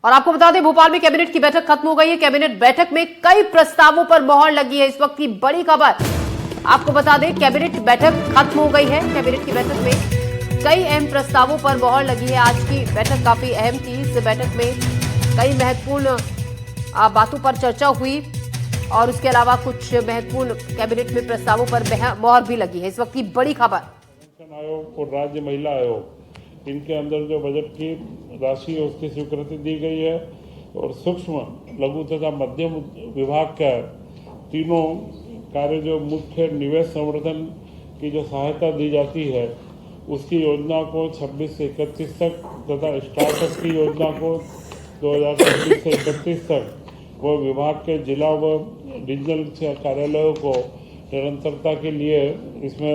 और आपको बता दें, भोपाल में कैबिनेट की बैठक खत्म हो गई है। कैबिनेट बैठक में कई प्रस्तावों पर मोहर लगी है। इस वक्त की बड़ी खबर आपको बता दें, कैबिनेट बैठक खत्म हो गई है। कैबिनेट की बैठक में कई अहम प्रस्तावों पर मोहर लगी है। आज की बैठक काफी अहम थी। इस बैठक में कई महत्वपूर्ण बातों पर चर्चा हुई और उसके अलावा कुछ महत्वपूर्ण कैबिनेट में प्रस्तावों पर मोहर भी लगी है। इस वक्त की बड़ी खबर आयोग और राज्य महिला आयोग, इनके अंदर जो बजट की राशि है उसकी स्वीकृति दी गई है और सूक्ष्म, लघु तथा मध्यम विभाग का तीनों कार्य, जो मुख्य निवेश संवर्धन की जो सहायता दी जाती है उसकी योजना को 26 से 31 तक तथा स्टार्टअप की योजना को 2026 से 31 तक वो विभाग के जिला व रीजनल कार्यालयों को निरंतरता के लिए इसमें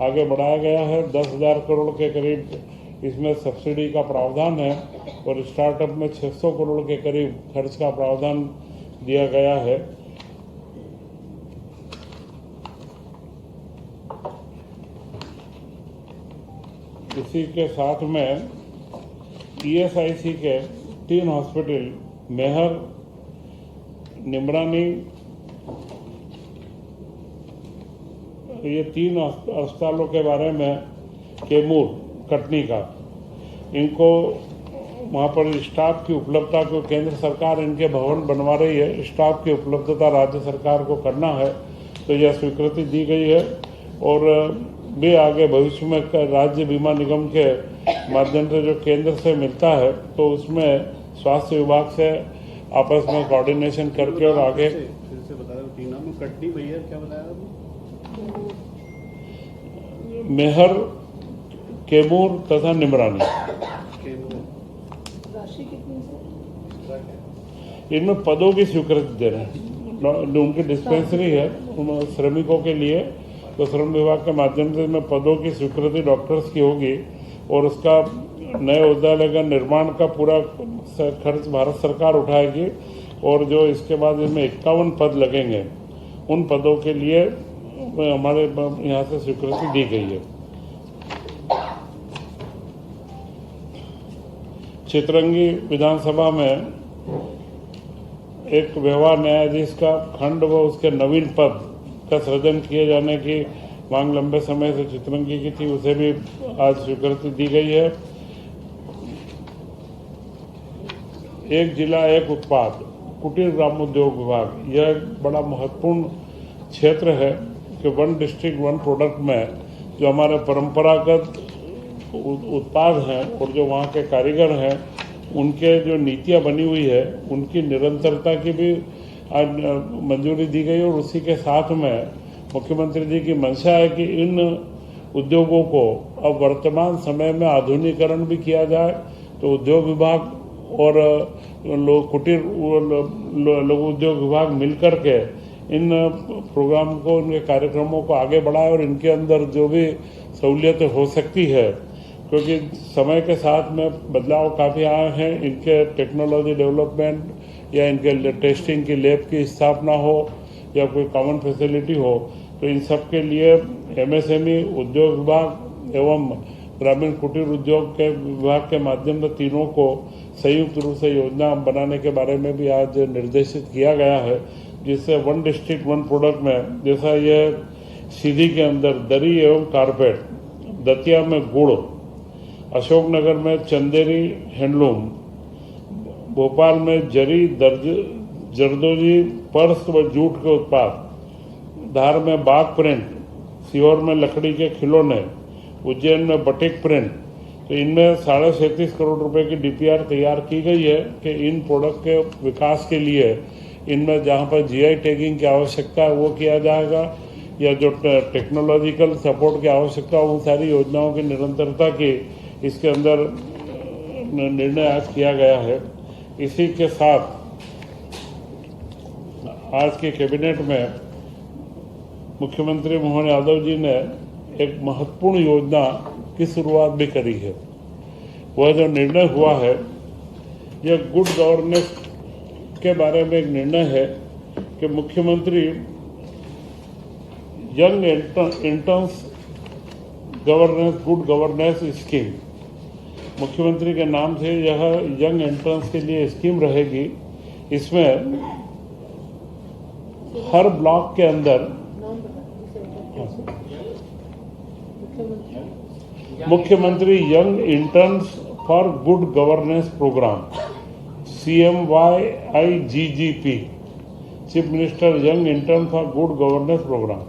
आगे बढ़ाया गया है। 10,000 करोड़ के करीब इसमें सब्सिडी का प्रावधान है और स्टार्टअप में 600 करोड़ के करीब खर्च का प्रावधान दिया गया है। इसी के साथ में ईएसआईसी के 3 हॉस्पिटल, मेहर, निमरानी, ये 3 अस्पतालों के बारे में, कैमूर, कटनी का, इनको वहाँ पर स्टाफ की उपलब्धता को केंद्र सरकार इनके भवन बनवा रही है, स्टाफ की उपलब्धता राज्य सरकार को करना है, तो यह स्वीकृति दी गई है। और भी आगे भविष्य में राज्य बीमा निगम के माध्यम से जो केंद्र से मिलता है तो उसमें स्वास्थ्य विभाग से आपस में कोऑर्डिनेशन करके और आगे फिर से बता रहे हो, कटनी भैया क्या बताया आपने? मेहर, कैमूर तथा निमरानी, राशि कितनी है? इनमें पदों की स्वीकृति दे रहे हैं। उनकी डिस्पेंसरी है श्रमिकों के लिए, तो श्रम विभाग के माध्यम से इसमें पदों की स्वीकृति डॉक्टर्स की होगी और उसका नए औषधालय का निर्माण का पूरा खर्च भारत सरकार उठाएगी। और जो इसके बाद इसमें 51 पद लगेंगे, उन पदों के लिए हमारे यहाँ से स्वीकृति दी गई है। चितरंगी विधानसभा में एक व्यवहार न्यायाधीश का खंड व उसके नवीन पद का सृजन किए जाने की मांग लंबे समय से चितरंगी की थी, उसे भी आज स्वीकृति दी गई है। एक जिला एक उत्पाद, कुटीर ग्रामोद्योग विभाग, यह एक बड़ा महत्वपूर्ण क्षेत्र है कि 1 डिस्ट्रिक्ट 1 प्रोडक्ट में जो हमारे परंपरागत उत्पाद हैं और जो वहाँ के कारीगर हैं उनके जो नीतियाँ बनी हुई है उनकी निरंतरता की भी आज मंजूरी दी गई। और उसी के साथ में मुख्यमंत्री जी की मंशा है कि इन उद्योगों को अब वर्तमान समय में आधुनिकीकरण भी किया जाए, तो उद्योग विभाग और कुटीर लघु उद्योग विभाग मिलकर के इन प्रोग्राम को, इनके कार्यक्रमों को आगे बढ़ाए और इनके अंदर जो भी सहूलियतें हो सकती है, क्योंकि समय के साथ में बदलाव काफ़ी आए हैं, इनके टेक्नोलॉजी डेवलपमेंट या इनके टेस्टिंग की लैब की स्थापना हो या कोई कॉमन फैसिलिटी हो, तो इन सब के लिए एमएसएमई, उद्योग विभाग एवं ग्रामीण कुटीर उद्योग के विभाग के माध्यम से तीनों को संयुक्त रूप से योजना बनाने के बारे में भी आज निर्देशित किया गया है, जिससे 1 डिस्ट्रिक्ट 1 प्रोडक्ट में, जैसा यह सीधी के अंदर दरी एवं कारपेट, दतिया में गुड़, अशोकनगर में चंदेरी हैंडलूम, भोपाल में जरी, जरदोजी, पर्स व जूट के उत्पाद, धार में बाग प्रिंट, सीहोर में लकड़ी के खिलौने, उज्जैन में बटिक प्रिंट, तो इनमें 37.5 करोड़ रुपए की डीपीआर तैयार की गई है कि इन प्रोडक्ट के विकास के लिए इनमें जहां पर जीआई टैगिंग की आवश्यकता है वो किया जाएगा, या जो टेक्नोलॉजिकल सपोर्ट की आवश्यकता है उन सारी योजनाओं की निरंतरता की इसके अंदर निर्णय आज किया गया है। इसी के साथ आज के कैबिनेट में मुख्यमंत्री मोहन यादव जी ने एक महत्वपूर्ण योजना की शुरुआत भी करी है। वह जो निर्णय हुआ है, यह गुड गवर्नेंस के बारे में एक निर्णय है कि मुख्यमंत्री young interns governance, good governance scheme, मुख्यमंत्री के नाम से यह यंग एंट्रेंस के लिए स्कीम रहेगी। इसमें हर ब्लॉक के अंदर मुख्यमंत्री young interns for good governance programme CMYIGGP, chief minister young intern for good governance programme.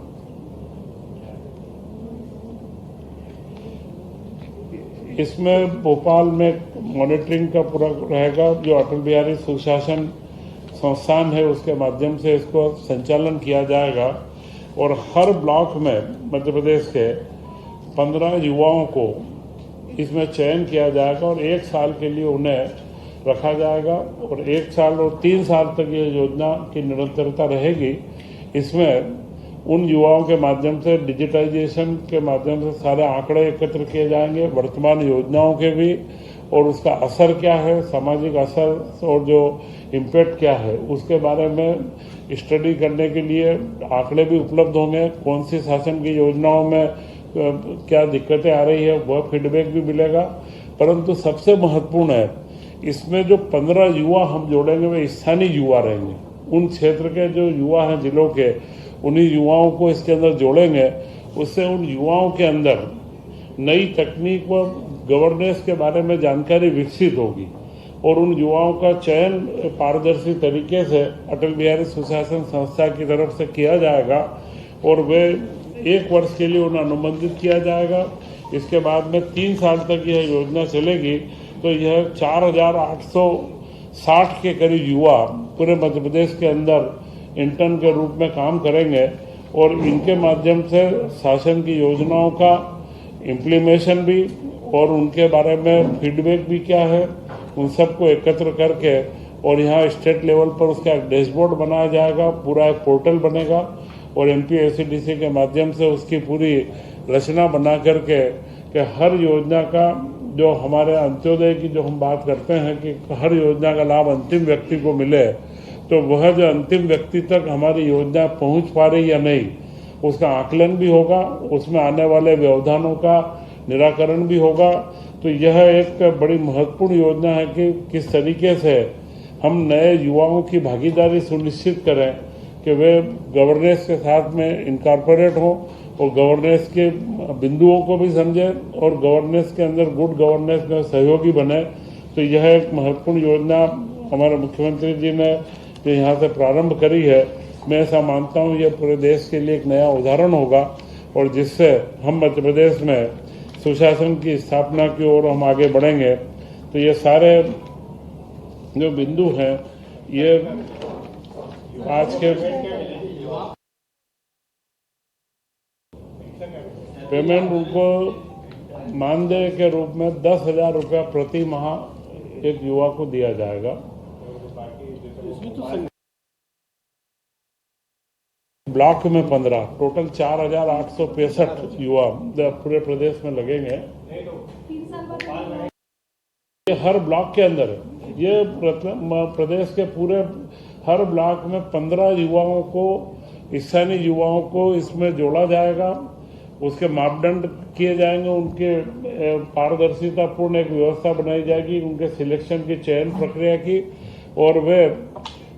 इसमें भोपाल में मॉनिटरिंग का पूरा रहेगा, जो अटल बिहारी सुशासन संस्थान है उसके माध्यम से इसको संचालन किया जाएगा। और हर ब्लॉक में मध्य प्रदेश के 15 युवाओं को इसमें चयन किया जाएगा और 1 साल के लिए उन्हें रखा जाएगा और 1 साल और 3 साल तक ये योजना की निरंतरता रहेगी। इसमें उन युवाओं के माध्यम से डिजिटाइजेशन के माध्यम से सारे आंकड़े एकत्र किए जाएंगे, वर्तमान योजनाओं के भी, और उसका असर क्या है, सामाजिक असर और जो इम्पैक्ट क्या है उसके बारे में स्टडी करने के लिए आंकड़े भी उपलब्ध होंगे। कौन सी शासन की योजनाओं में क्या दिक्कतें आ रही है वह फीडबैक भी मिलेगा। परंतु सबसे महत्वपूर्ण है, इसमें जो 15 युवा हम जोड़ेंगे वे स्थानीय युवा रहेंगे। उन क्षेत्र के जो युवा हैं जिलों के, उन्हीं युवाओं को इसके अंदर जोड़ेंगे। उससे उन युवाओं के अंदर नई तकनीक व गवर्नेंस के बारे में जानकारी विकसित होगी और उन युवाओं का चयन पारदर्शी तरीके से अटल बिहारी सुशासन संस्था की तरफ से किया जाएगा और वे 1 वर्ष के लिए उन्हें अनुबंधित किया जाएगा। इसके बाद में 3 साल तक यह योजना चलेगी। तो यह 4860 के करीब युवा पूरे मध्य प्रदेश के अंदर इंटर्न के रूप में काम करेंगे और इनके माध्यम से शासन की योजनाओं का इम्प्लीमेशन भी और उनके बारे में फीडबैक भी क्या है उन सबको एकत्र करके और यहाँ स्टेट लेवल पर उसका एक डैशबोर्ड बनाया जाएगा, पूरा एक पोर्टल बनेगा और MPSCDC के माध्यम से उसकी पूरी रचना बना करके कि हर योजना का जो हमारे अंत्योदय की जो हम बात करते हैं कि हर योजना का लाभ अंतिम व्यक्ति को मिले, तो वह जो अंतिम व्यक्ति तक हमारी योजना पहुंच पा रही या नहीं उसका आकलन भी होगा, उसमें आने वाले व्यवधानों का निराकरण भी होगा। तो यह एक बड़ी महत्वपूर्ण योजना है कि किस तरीके से हम नए युवाओं की भागीदारी सुनिश्चित करें कि वे गवर्नेंस के साथ में इनकॉर्पोरेट हों और गवर्नेंस के बिंदुओं को भी समझें और गवर्नेंस के अंदर गुड गवर्नेंस में सहयोगी बने। तो यह एक महत्वपूर्ण योजना हमारे मुख्यमंत्री जी ने जो यहाँ से प्रारंभ करी है, मैं ऐसा मानता हूँ यह पूरे देश के लिए एक नया उदाहरण होगा और जिससे हम मध्य प्रदेश में सुशासन की स्थापना की ओर हम आगे बढ़ेंगे। तो ये सारे जो बिंदु हैं ये आज के पेमेंट उनको मानदेय के रूप में 10,000 रुपया प्रति माह एक युवा को दिया जाएगा। ब्लॉक में 15, टोटल 4,865 युवा पूरे प्रदेश में लगेंगे। ये हर ब्लॉक के अंदर है। ये प्रदेश के पूरे हर ब्लॉक में 15 युवाओं को, स्थानीय युवाओं को इसमें जोड़ा जाएगा। उसके मापदंड किए जाएंगे, उनके पारदर्शितापूर्ण एक व्यवस्था बनाई जाएगी उनके सिलेक्शन की, चयन प्रक्रिया की, और वे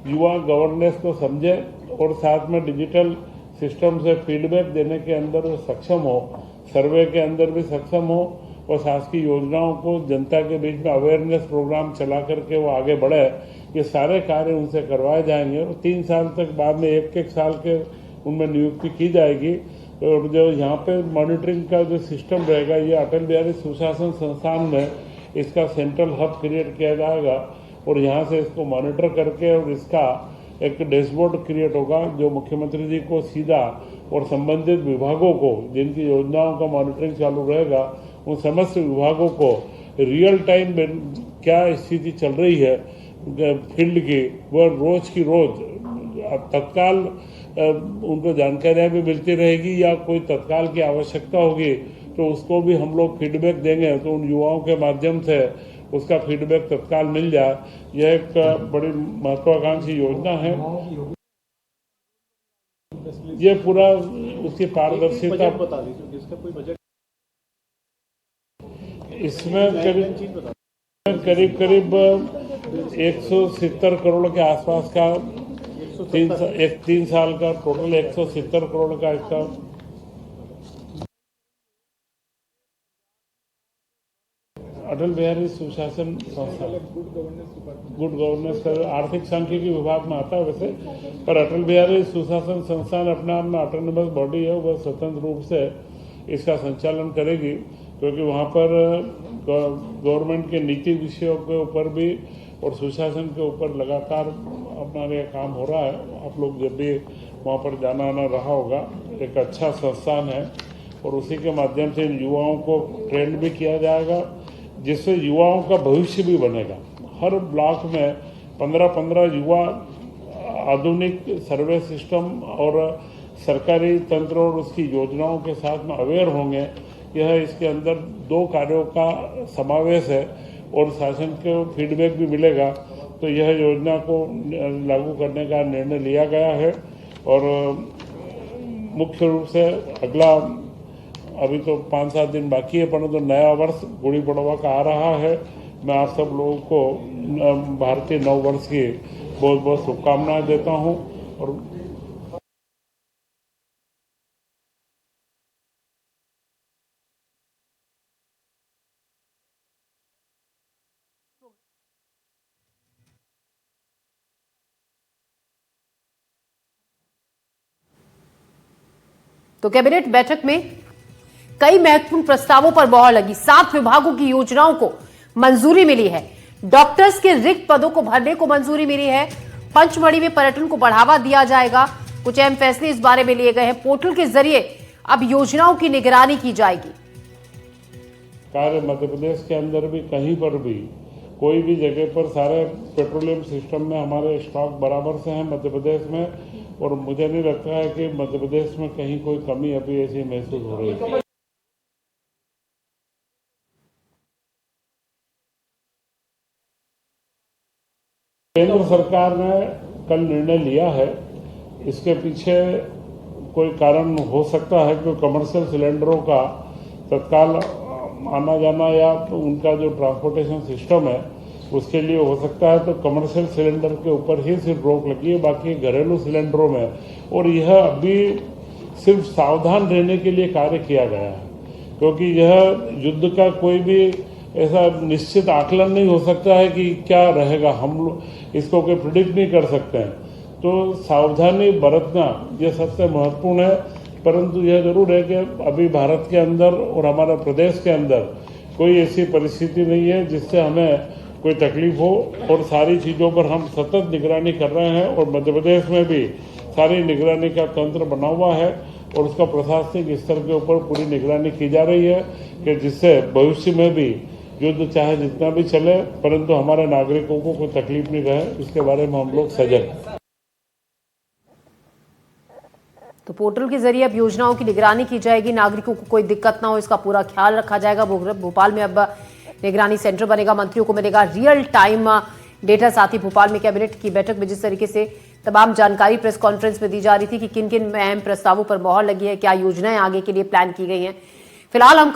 युवा गवर्नेंस को समझे और साथ में डिजिटल सिस्टम से फीडबैक देने के अंदर वो सक्षम हो, सर्वे के अंदर भी सक्षम हो और शासकीय योजनाओं को जनता के बीच में अवेयरनेस प्रोग्राम चला करके वो आगे बढ़े। ये सारे कार्य उनसे करवाए जाएंगे और 3 साल तक बाद में 1-1 साल के उनमें नियुक्ति की जाएगी। और जो यहाँ पे मॉनिटरिंग का जो सिस्टम रहेगा, ये अटल बिहारी सुशासन संस्थान में इसका सेंट्रल हब क्रिएट किया जाएगा और यहाँ से इसको मॉनिटर करके और इसका एक डैशबोर्ड क्रिएट होगा जो मुख्यमंत्री जी को सीधा और संबंधित विभागों को, जिनकी योजनाओं का मॉनिटरिंग चालू रहेगा, उन समस्त विभागों को रियल टाइम में क्या स्थिति चल रही है फील्ड की, वह रोज की रोज तत्काल उनको जानकारियाँ भी मिलती रहेगी या कोई तत्काल की आवश्यकता होगी तो उसको भी हम लोग फीडबैक देंगे तो उन युवाओं के माध्यम से उसका फीडबैक तत्काल मिल जाए। यह एक बड़ी महत्वाकांक्षी योजना है। ये पूरा उसकी पारदर्शिता, बता दीजिए इसका कोई बजट इसमें करीब करीब 170 करोड़ के आसपास का 3 साल का टोटल 170 करोड़ का इसका अटल बिहारी सुशासन संस्था गुड गवर्नेंस का आर्थिक सांख्यिकी विभाग में आता है वैसे, पर अटल बिहारी सुशासन संस्थान अपने आप में ऑटोनोमस बॉडी है, वह स्वतंत्र रूप से इसका संचालन करेगी, क्योंकि वहाँ पर गवर्नमेंट के नीति विषयों के ऊपर भी और सुशासन के ऊपर लगातार अपना ये काम हो रहा है। आप लोग जब भी वहाँ पर जाना आना रहा होगा, एक अच्छा संस्थान है और उसी के माध्यम से युवाओं को ट्रेंड भी किया जाएगा, जिससे युवाओं का भविष्य भी बनेगा। हर ब्लॉक में 15-15 युवा आधुनिक सर्वे सिस्टम और सरकारी तंत्र और उसकी योजनाओं के साथ में अवेयर होंगे। यह इसके अंदर 2 कार्यों का समावेश है और शासन को फीडबैक भी मिलेगा, तो यह योजना को लागू करने का निर्णय लिया गया है। और मुख्य रूप से अगला अभी तो 5-7 दिन बाकी है, परंतु नया वर्ष गुड़ी पड़वा का आ रहा है। मैं आप सब लोगों को भारतीय नव वर्ष की बहुत बहुत शुभकामनाएं देता हूं। और तो कैबिनेट बैठक में कई महत्वपूर्ण प्रस्तावों पर मोहर लगी। 7 विभागों की योजनाओं को मंजूरी मिली है। डॉक्टर्स के रिक्त पदों को भरने को मंजूरी मिली है। पंचमढ़ी में पर्यटन को बढ़ावा दिया जाएगा। कुछ अहम फैसले इस बारे में लिए गए हैं। पोर्टल के जरिए अब योजनाओं की निगरानी की जाएगी। कार्य मध्य प्रदेश के अंदर भी कहीं पर भी कोई भी जगह पर सारे पेट्रोलियम सिस्टम में हमारे स्टॉक बराबर से हैं मध्य प्रदेश में, और मुझे नहीं लगता है कि मध्य प्रदेश में कहीं कोई कमी अभी ऐसी महसूस हो रही है। केंद्र सरकार ने कल निर्णय लिया है। इसके पीछे कोई कारण हो सकता है कि कमर्शियल सिलेंडरों का तत्काल आना जाना या तो उनका जो ट्रांसपोर्टेशन सिस्टम है उसके लिए हो सकता है, तो कमर्शियल सिलेंडर के ऊपर ही सिर्फ रोक लगी है, बाकी घरेलू सिलेंडरों में। और यह अभी सिर्फ सावधान रहने के लिए कार्य किया गया है, क्योंकि यह युद्ध का कोई भी ऐसा निश्चित आकलन नहीं हो सकता है कि क्या रहेगा, हम लोग इसको कोई प्रिडिक्ट नहीं कर सकते हैं। तो सावधानी बरतना यह सबसे महत्वपूर्ण है। परंतु यह जरूर है कि अभी भारत के अंदर और हमारे प्रदेश के अंदर कोई ऐसी परिस्थिति नहीं है जिससे हमें कोई तकलीफ हो, और सारी चीज़ों पर हम सतत निगरानी कर रहे हैं। और मध्य प्रदेश में भी सारी निगरानी का तंत्र बना हुआ है और उसका प्रशासनिक स्तर के ऊपर पूरी निगरानी की जा रही है कि जिससे भविष्य में भी युद्ध चाहे जितना भी चले, परंतु हमारे नागरिकों को कोई तकलीफ नहीं रहे, इसके बारे में हम लोग सजग हैं। तो पोर्टल के जरिए अब योजनाओं की निगरानी की जाएगी। नागरिकों को कोई दिक्कत ना हो, इसका पूरा ख्याल रखा जाएगा। भोपाल में अब निगरानी सेंटर बनेगा। मंत्रियों को मिलेगा रियल टाइम डेटा। साथ ही भोपाल में कैबिनेट की बैठक में जिस तरीके से तमाम जानकारी प्रेस कॉन्फ्रेंस में दी जा रही थी कि किन किन अहम प्रस्तावों पर मोहर लगी है, क्या योजनाएं आगे के लिए प्लान की गई हैं। फिलहाल हम